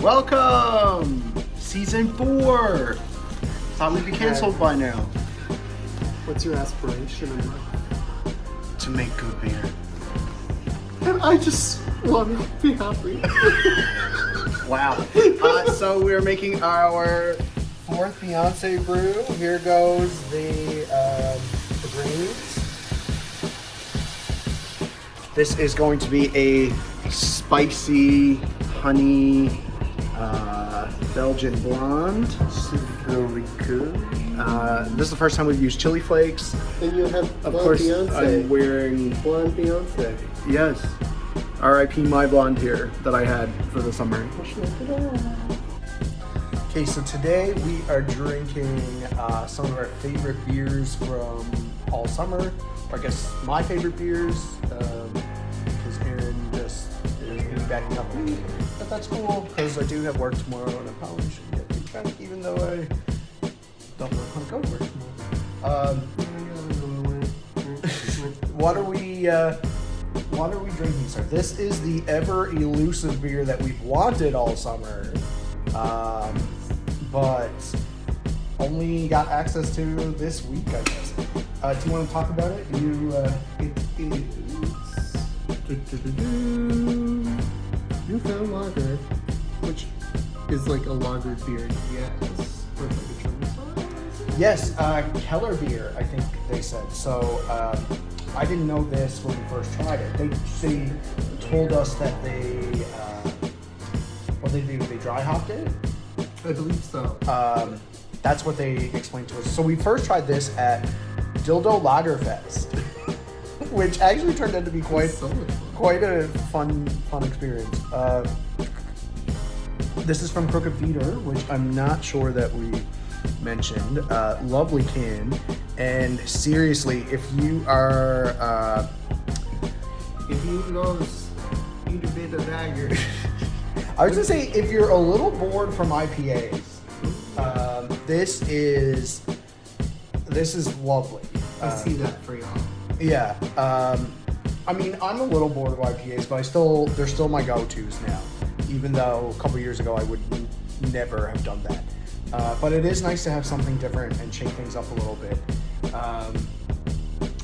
Welcome! Season 4! Thought we'd be canceled by now. What's your aspiration in life? To make good beer. And I just want to be happy. Wow. So we're making our 4th Beyonce brew. Here goes the greens. This is going to be a spicy honey Belgian blonde. Very good. This is the first time we've used chili flakes. And you have Of Blond course, Beyonce. I'm wearing. Blond Beyonce. Yes. R.I.P. my blonde hair that I had for the summer. Okay, so today we are drinking some of our favorite beers from all summer. Or I guess my favorite beers, because Aaron just is maybe backing up me. But that's cool, because I do have work tomorrow and I probably shouldn't get too drunk, even though I don't know how to go to work tomorrow. What are we drinking, sir? This is the ever elusive beer that we've wanted all summer, but only got access to this week, I guess. Do you want to talk about it? It is Newfound Lager, which is like a lager beer, yes. Or like a German style, is it? Yes, Keller beer, I think they said. So I didn't know this when we first tried it. They told us that what they do, they dry hopped it. I believe so. That's what they explained to us. So we first tried this at Dildo Lagerfest, which actually turned out to be quite a fun experience. This is from Crooked Feeder, which I'm not sure that we mentioned. Lovely can, and seriously, if you are If you lost, eat a bit of lager. I was gonna say, if you're a little bored from IPAs, this is lovely. I see that for y'all. Yeah. I mean, I'm a little bored of IPAs, but they're still my go-tos now. Even though a couple years ago I would never have done that. But it is nice to have something different and shake things up a little bit.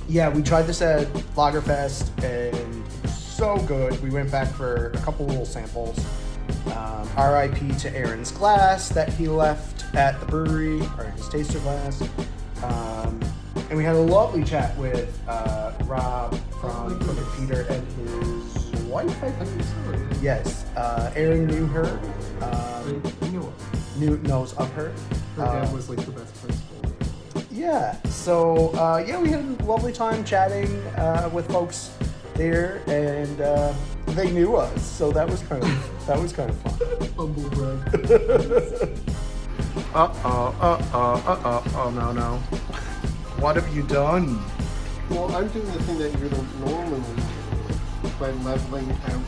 Yeah, we tried this at Lagerfest and it was so good. We went back for a couple little samples. RIP to Aaron's glass that he left at the brewery, or his taster glass. And we had a lovely chat with Rob from Crooked Feeder and his wife, I think. Yes, Aaron knew her. Knows of her. Her dad was like the best principal. Yeah. So yeah, we had a lovely time chatting with folks there, and they knew us, so that was kind of fun. Humble brag. Oh no. What have you done? Well, I'm doing the thing that you don't normally do by leveling out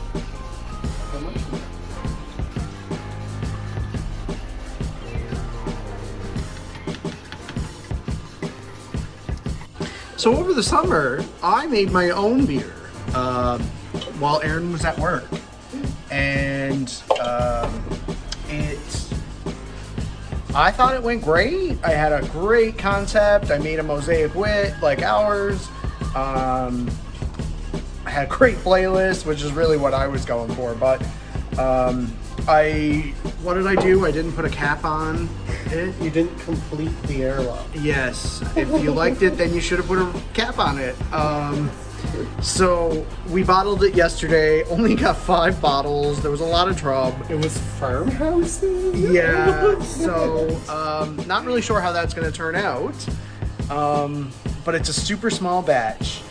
how much you have. So over the summer, I made my own beer while Aaron was at work, and I thought it went great. I had a great concept. I made a mosaic wit like ours. I had a great playlist, which is really what I was going for. But what did I do? I didn't put a cap on it. You didn't complete the airlock. Yes. If you liked it, then you should have put a cap on it. So we bottled it yesterday. Only got 5 bottles. There was a lot of trouble. It was farmhouses? Yeah. So not really sure how that's going to turn out. But it's a super small batch.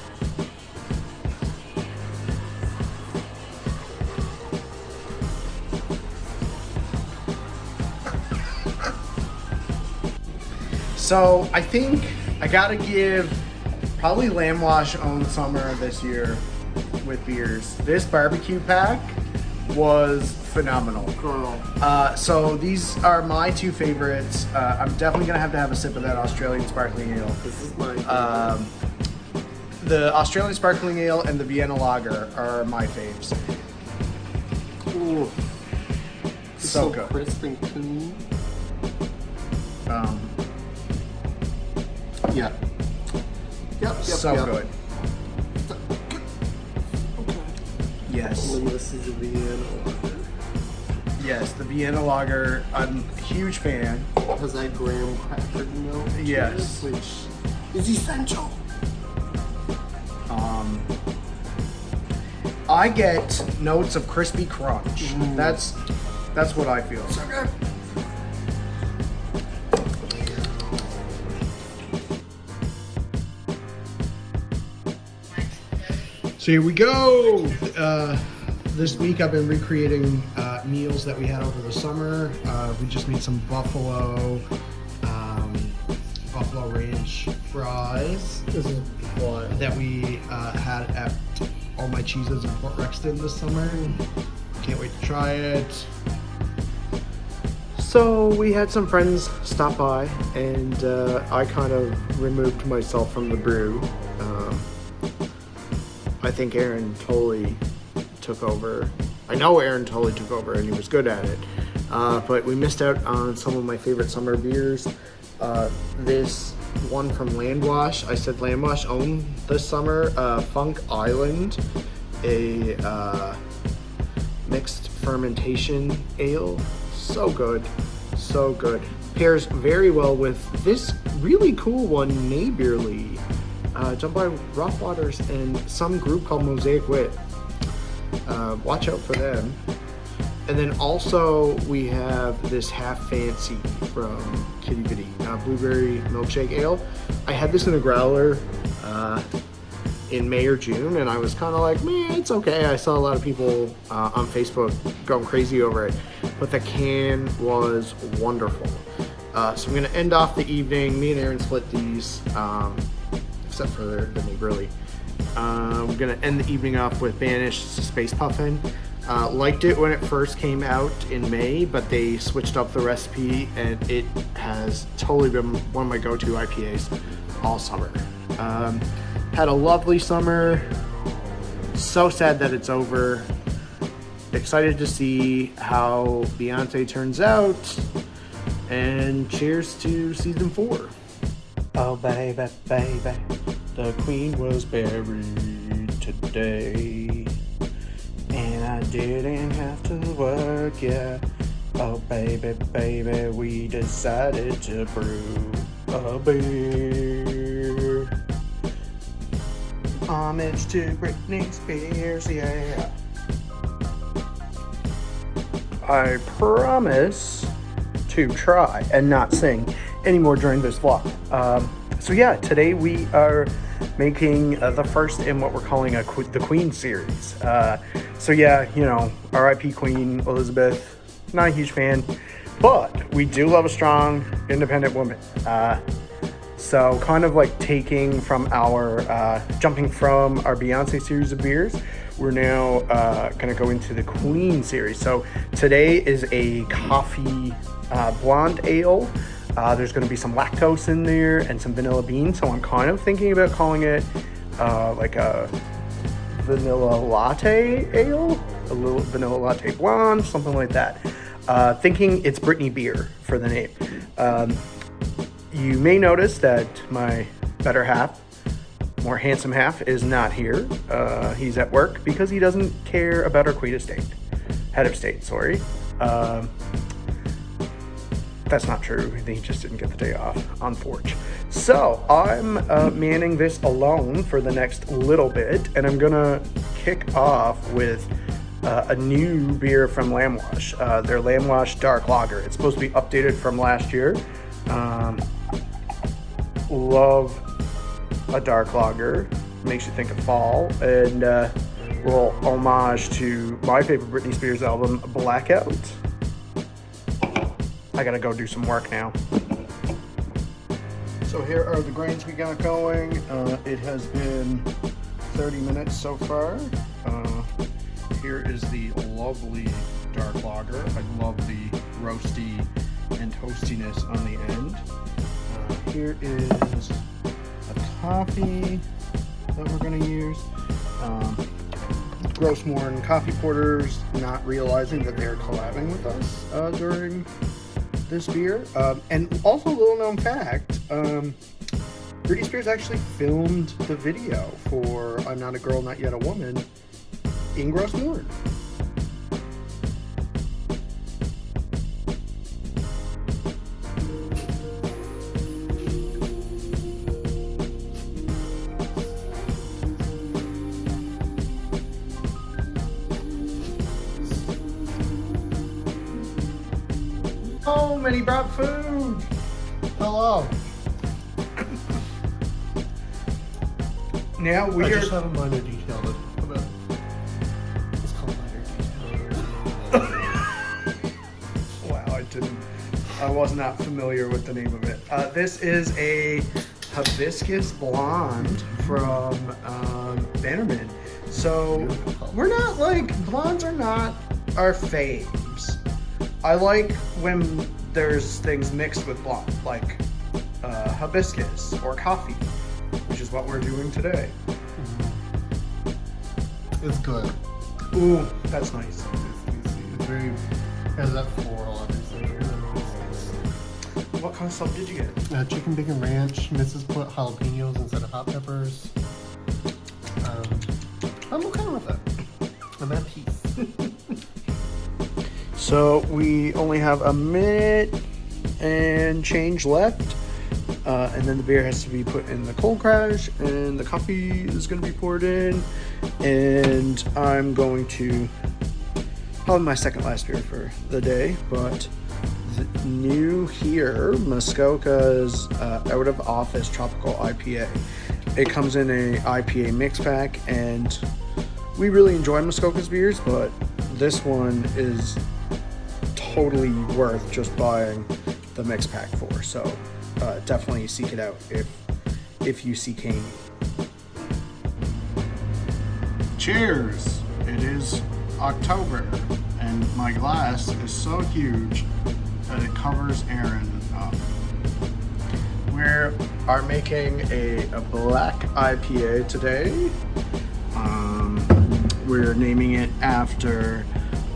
So I think I gotta give probably Lamb Wash own summer this year with beers. This barbecue pack was phenomenal. Girl. So these are my 2 favorites. I'm definitely gonna have to have a sip of that Australian sparkling ale. This is my The Australian sparkling ale and the Vienna lager are my faves. Ooh. So good. Crisp and clean. Yeah. Yep. So good. Okay. Yes. And then this is a Vienna lager. Yes, the Vienna lager. I'm a huge fan. Has that graham cracker milk? to Yes. it, which is essential. I get notes of crispy crunch. That's what I feel. So good. So here we go. This week I've been recreating meals that we had over the summer. We just made some buffalo ranch fries. This is what? That we had at All My Cheeses in Port Rexton this summer. Can't wait to try it. So we had some friends stop by, and I kind of removed myself from the brew. I think Aaron totally took over. I know Aaron totally took over, and he was good at it. But we missed out on some of my favorite summer beers. This one from Landwash, I said Landwash owned this summer, Funk Island, a mixed fermentation ale. So good, so good. Pairs very well with this really cool one, Neighborly, done by Rough Waters and some group called Mosaic Wit. Watch out for them. And then also we have this Half Fancy from Kitty Bitty, blueberry milkshake ale. I had this in a growler in May or June, and I was kind of like, man, it's okay. I saw a lot of people on Facebook going crazy over it, but the can was wonderful. So I'm gonna end off the evening. Me and Aaron split these, except for the Neighborly. I'm gonna end the evening off with Banished Space Puffin. Liked it when it first came out in May, but they switched up the recipe, and it has totally been one of my go-to IPAs all summer. Had a lovely summer. So sad that it's over. Excited to see how Beyonce turns out. And cheers to season 4. Oh baby, baby, the queen was buried today. And I didn't have to work, yeah. Oh baby, baby, we decided to brew a beer. Homage to Britney Spears, yeah. I promise to try and not sing anymore during this vlog. So yeah, today we are making the first in what we're calling the Queen series. So yeah, you know, R.I.P. Queen Elizabeth, not a huge fan, but we do love a strong, independent woman. So kind of like taking from our, jumping from our Beyonce series of beers, we're now gonna go into the Queen series. So today is a coffee blonde ale. There's gonna be some lactose in there and some vanilla beans. So I'm kind of thinking about calling it like a vanilla latte ale, a little vanilla latte blonde, something like that. Thinking it's Britney beer for the name. You may notice that my better half, more handsome half, is not here. He's at work because he doesn't care about our head of state, sorry. That's not true. He just didn't get the day off on Forge. So I'm manning this alone for the next little bit, and I'm gonna kick off with a new beer from Landwash, their Landwash Dark Lager. It's supposed to be updated from last year. Love a dark lager, makes you think of fall, and little homage to my favorite Britney Spears album, Blackout. I gotta go do some work now. So here are the grains we got going. It has been 30 minutes so far. Here is the lovely dark lager. I love the roasty and toastiness on the end. Here is a coffee that we're gonna use. Grossmorn Coffee Porters, not realizing that they're collabing with us during this beer. And also a little known fact, Britney Spears actually filmed the video for I'm Not a Girl, Not Yet a Woman in Grossmorn. Oh, and he brought food. Hello. Now we I are. just have a minor detail about. It's called minor detail. Wow, I was not familiar with the name of it. This is a hibiscus blonde from Bannerman. So we're not like blondes are not our faves. I like when there's things mixed with blonde, like hibiscus or coffee, which is what we're doing today. It's good. Ooh, that's nice. It's very has that floral obviously. What kind of stuff did you get? Chicken bacon ranch. Mrs. put jalapenos instead of hot peppers. I'm okay with it. I'm at peace. So we only have a minute and change left, and then the beer has to be put in the cold crash, and the coffee is going to be poured in, and I'm going to probably my second last beer for the day, but the new here, Muskoka's Out of Office Tropical IPA. It comes in a IPA mix pack, and we really enjoy Muskoka's beers, but this one is totally worth just buying the mix pack for. So definitely seek it out if you see Caney. Cheers! It is October, and my glass is so huge that it covers Aaron up. We are making a black IPA today. We're naming it after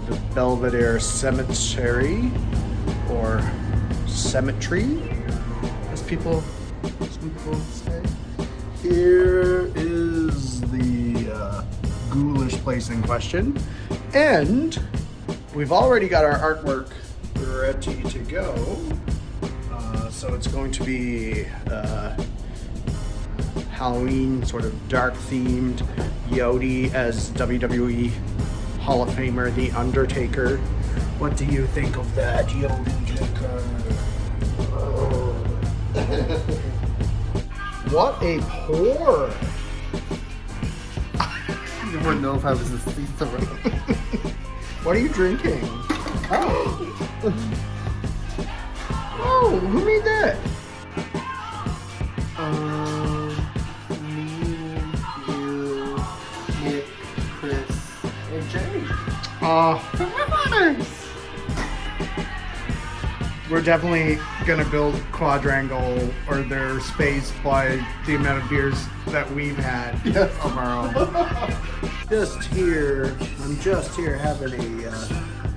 the Belvedere Cemetery, or cemetery, as some people say. Here is the ghoulish place in question, and we've already got our artwork ready to go. So it's going to be Halloween, sort of dark themed. Yodi as WWE Hall of Famer, The Undertaker. What do you think of that, Yodi Taker? Oh. What a pour! You wouldn't know if I was deceased around. What are you drinking? Oh. Oh, who made that? Me, you, Nick, Chris, and Jay. We're definitely gonna build Quadrangle or their space by the amount of beers that we've had of our own. I'm just here having a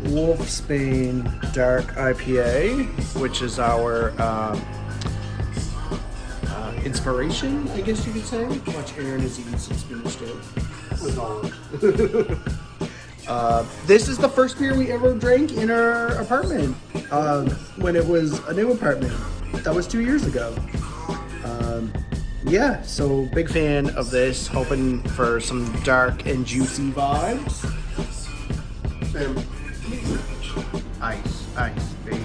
Wolfsbane Dark IPA, which is our inspiration, I guess you could say. Watch Aaron as he eats some spinach dip. This is the first beer we ever drank in our apartment when it was a new apartment. That was 2 years ago. Yeah, so big fan of this. Hoping for some dark and juicy vibes. Ice, baby.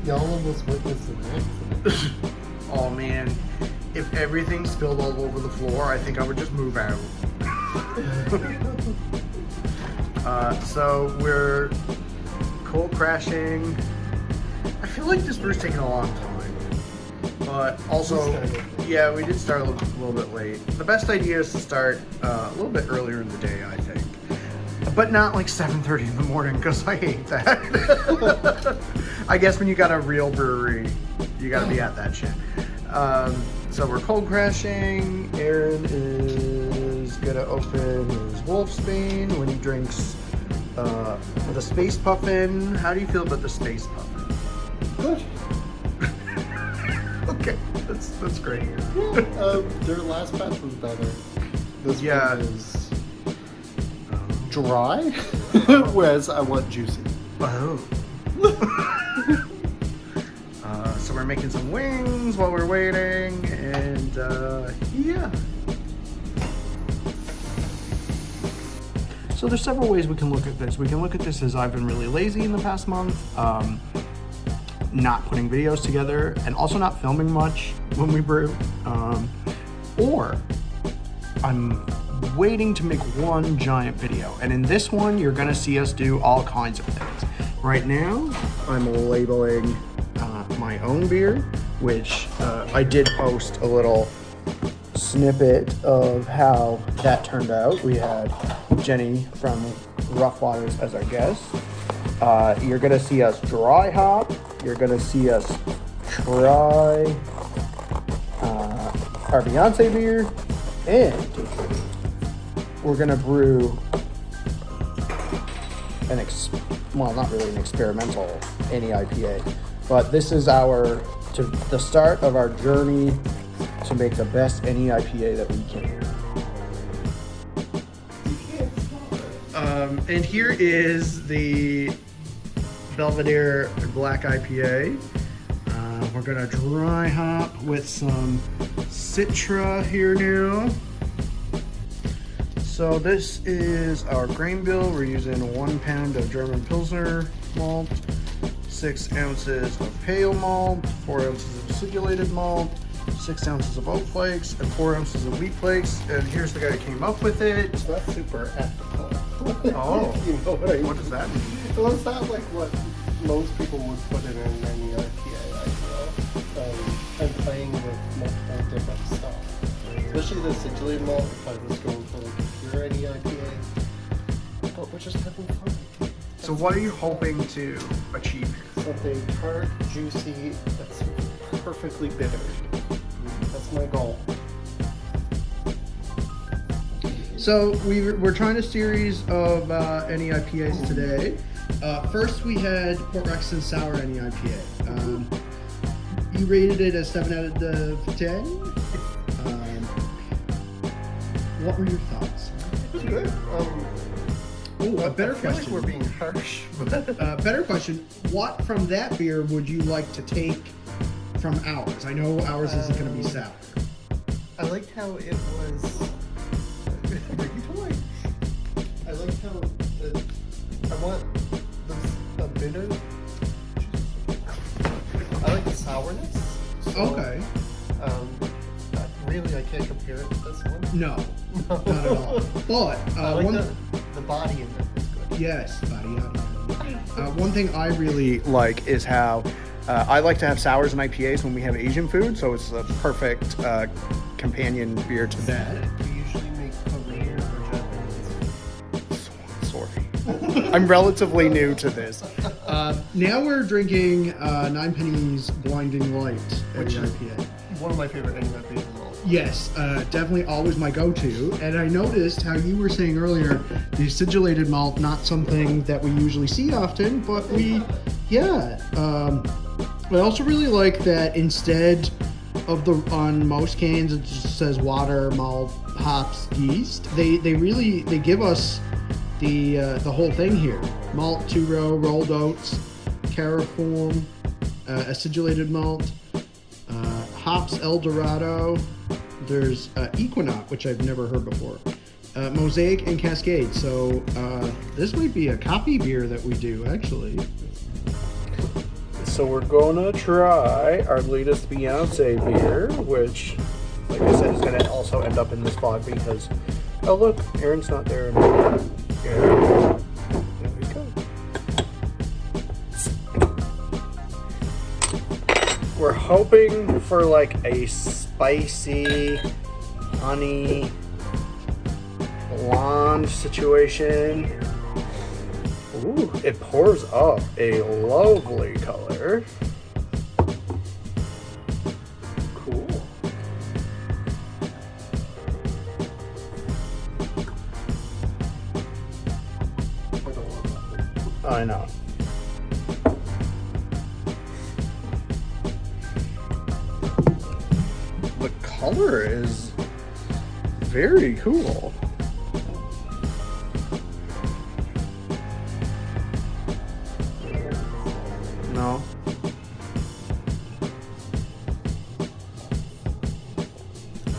Y'all almost witnessed an accident. Oh man, if everything spilled all over the floor, I think I would just move out. So we're cold crashing. I feel like this brew's taking a long time, but also, yeah, we did start a little bit late. The best idea is to start a little bit earlier in the day, I think, but not like 7:30 in the morning because I hate that. I guess when you got a real brewery, you got to be at that shit. So we're cold crashing. Aaron is is gonna open his Wolfsbane when he drinks the Space Puffin. How do you feel about the Space Puffin? Good. Okay, that's great. Yeah, their last batch was better. This one is dry, whereas I want juicy. Oh. So we're making some wings while we're waiting, and yeah. So there's several ways we can look at this. We can look at this as I've been really lazy in the past month, not putting videos together, and also not filming much when we brew. Or I'm waiting to make one giant video, and in this one you're gonna see us do all kinds of things. Right now I'm labeling my own beer, which I did post a little snippet of how that turned out. We had Jenny from Rough Waters as our guest. You're gonna see us dry hop. You're gonna see us try our Beyonce beer, and we're gonna brew not really an experimental NEIPA, but this is the start of our journey to make the best NEIPA that we can. And here is the Belvedere Black IPA. We're gonna dry hop with some Citra here now. So this is our grain bill. We're using 1 pound of German Pilsner malt, 6 ounces of pale malt, 4 ounces of acidulated malt, 6 ounces of oat flakes, and 4 ounces of wheat flakes. And here's the guy who came up with it. It's not super ethical. Oh, you know what I mean? What does that mean? Well, it's not like what most people would put in an NEIPA, I feel. I'm playing with multiple different stuff. Especially the acidulated malt, if I was going for like a pure NEIPA. But we're just having fun. So what are you hoping to achieve here? Something tart, juicy, that's perfectly bitter. That's my goal. So we're trying a series of NEIPAs today. First we had Port Rexton Sour NEIPA. You rated it a 7 out of 10. What were your thoughts? It was good. A better I feel question. like we're being harsh. Better question. What from that beer would you like to take from ours? I know ours isn't going to be sour. I liked how it was. I liked how I want a bit of. I like the sourness. So, Okay. Really, I can't compare it to this one. No, not at all. But I like the body in it is good. Yes, body. One thing I really like is how I like to have sours and IPAs when we have Asian food, so it's a perfect companion beer to that. Do you usually make Korean or Japanese? Sorry. I'm relatively new to this. Now we're drinking 9 Pennies Blinding Light IPA. One of my favorite NEIPAs as well. Yes, definitely always my go-to. And I noticed how you were saying earlier, the acidulated malt, not something that we usually see often, but I also really like that instead of on most cans it just says water, malt, hops, yeast. They give us the whole thing here: malt, 2-row, rolled oats, cariform, acidulated malt, hops, El Dorado. There's Equinox, which I've never heard before, Mosaic, and Cascade. So this might be a copy beer that we do actually. So we're gonna try our latest Beyonce beer, which, like I said, is gonna also end up in this vlog because, oh look, Aaron's not there anymore. Aaron, there we go. We're hoping for like a spicy honey blonde situation. Ooh, it pours up a lovely color. Cool. I know. The color is very cool. No.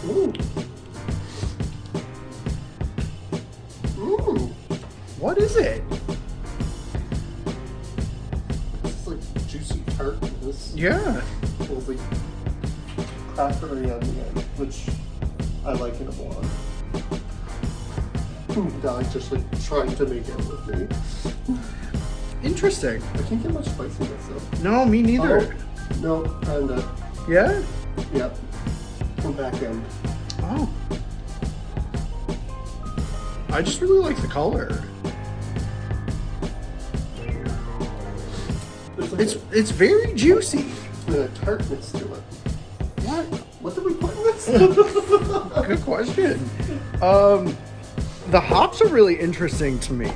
Ooh. Ooh. What is it? It's like juicy tart. This Yeah. is like crackery on the end, which I like in a blonde. Dog just like trying to make it with me. Interesting. I can't get much spiciness though. No, me neither. Oh, no, and Yeah? yep. Come back in. Oh. I just really like the color. There's like It's very juicy. a tartness to it. What? What did we put in this? Good question. The hops are really interesting to me.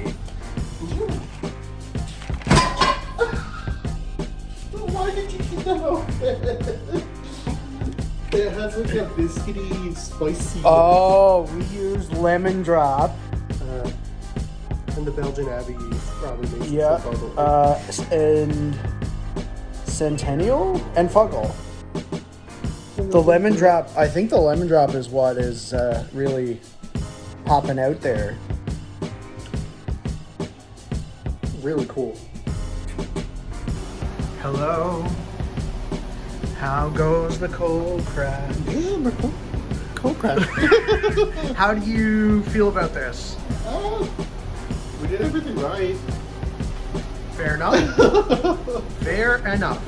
Why did you keep them open? It has like a biscuity, spicy. Oh, we use lemon drop. And the Belgian Abbey probably makes it Yeah. so bubbly. And Centennial and Fuggle. The lemon drop, I think the lemon drop is what is really popping out there. Really cool. Hello. How goes the cold crack? Yeah, but cool. Cold crack. How do you feel about this? We did everything right. Fair enough. Fair enough.